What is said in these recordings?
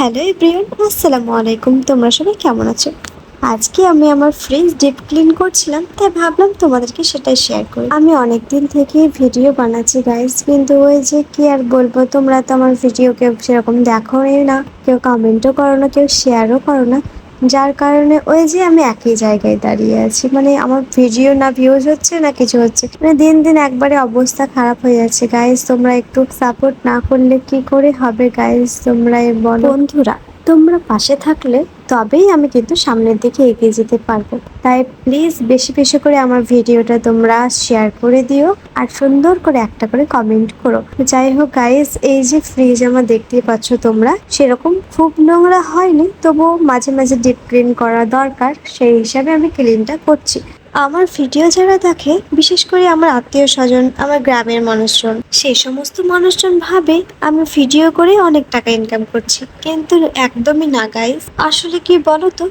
Hello everyone, আসসালামু আলাইকুম। তোমরা সবাই কেমন আছো? আজকে আমি আমার ফ্রিজ ডিপ ক্লিন করছিলাম, তাই ভাবলাম তোমাদেরকে সেটাই শেয়ার করি। আমি অনেক দিন থেকে ভিডিও বানাচ্ছি গাইস, কিন্তু ওই যে কি আর বলবো, তোমরা তো আমার ভিডিও কেউ সেরকম দেখোই না, কেউ কমেন্টও করো না, কেউ শেয়ারও করো না। যার কারণে ওই যে আমি একই জায়গায় দাঁড়িয়ে আছি, মানে আমার ভিডিও না ভিউজ হচ্ছে না কিছু হচ্ছে, মানে দিন দিন একবারে অবস্থা খারাপ হয়ে যাচ্ছে গাইস। তোমরা একটু সাপোর্ট না করলে কি করে হবে গাইস, তোমরাই বলো। বন্ধুরা, তোমরা পাশে থাকলে তবেই আমি কিন্তু সামনের দিকে এগিয়ে যেতে পারবো। তাই প্লিজ বেশি বেশি করে আমার ভিডিওটা তোমরা শেয়ার করে দিও, আর সুন্দর করে একটা করে কমেন্ট করো। যাই হোক গাইস, এই যে ফ্রিজ আমার দেখতেই পাচ্ছ তোমরা, সেরকম খুব নোংরা হয়নি, তবুও মাঝে মাঝে ডিপ ক্লিন করা দরকার, সেই হিসাবে আমি ক্লিনটা করছি। আমার ভিডিও যারা দেখে, বিশেষ করে আমার আত্মীয় স্বজন, আমার গ্রামের মানুষজন, সেই সমস্ত মানুষজন ভাবে আমি ভিডিও করে অনেক টাকা ইনকাম করছি, কিন্তু একদমই না গাইস। আসলে কি বলতো,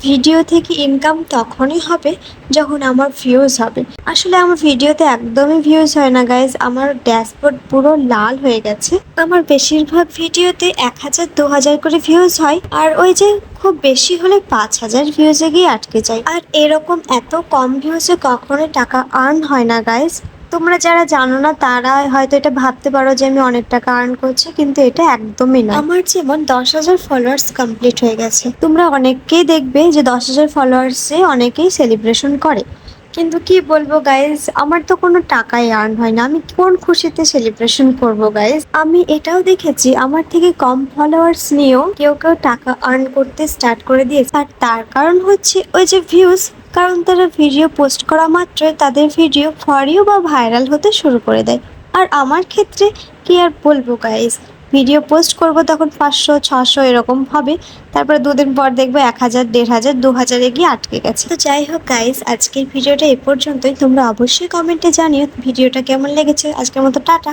ভিডিও থেকে ইনকাম তখনই হবে যখন আমার ভিউজ হবে। আসলে আমার ভিডিওতে একদমই ভিউজ হয় না গাইজ, আমার ড্যাশবোর্ড পুরো লাল হয়ে গেছে। আমার বেশিরভাগ ভিডিওতে 1000 2000 করে ভিউজ হয়, আর ওই যে খুব বেশি হলে 5000 ভিউজে গিয়ে আটকে যায়। আর এরকম এত কম ভিউজে কখনোই টাকা আর্ন হয় না গাইজ। তোমরা যারা জানো না তারা হয়তো এটা ভাবতে পারো যে আমি অনেক টাকা আর্ন করছি, কিন্তু এটা একদমই না। আমার যেমন 10,000 ফলোয়ার্স কমপ্লিট হয়ে গেছে। তোমরা অনেককেই দেখবে যে 10,000 ফলোয়ার্সে অনেকেই সেলিব্রেশন করে, কিন্তু কি বলবো গাইজ, আমার তো কোনো টাকাই আর্ন হয় না, আমি কোন খুশিতে সেলিব্রেশন করব গাইজ। আমি এটাও দেখেছি আমার থেকে কম ফলোয়ার্স নিয়েও কেউ কেউ টাকা আর্ন করতে স্টার্ট করে দিয়েছে, আর তার কারণ হচ্ছে ওই যে ভিউজ। কারণ তারা ভিডিও পোস্ট করা মাত্রই তাদের ভিডিও ফর ইউ বা ভাইরাল হতে শুরু করে দেয়। আর আমার ক্ষেত্রে কি আর বলবো গাইজ, ভিডিও পোস্ট করব তখন 500 600 এরকম হবে, তারপরে দুদিন পর দেখবো 1000 1500 2000 গিয়ে আটকে গেছে। তো যাই হোক গাইজ, আজকের ভিডিওটা এ পর্যন্তই। তোমরা অবশ্যই কমেন্টে জানিও ভিডিওটা কেমন লেগেছে। আজকের মতো টাটা।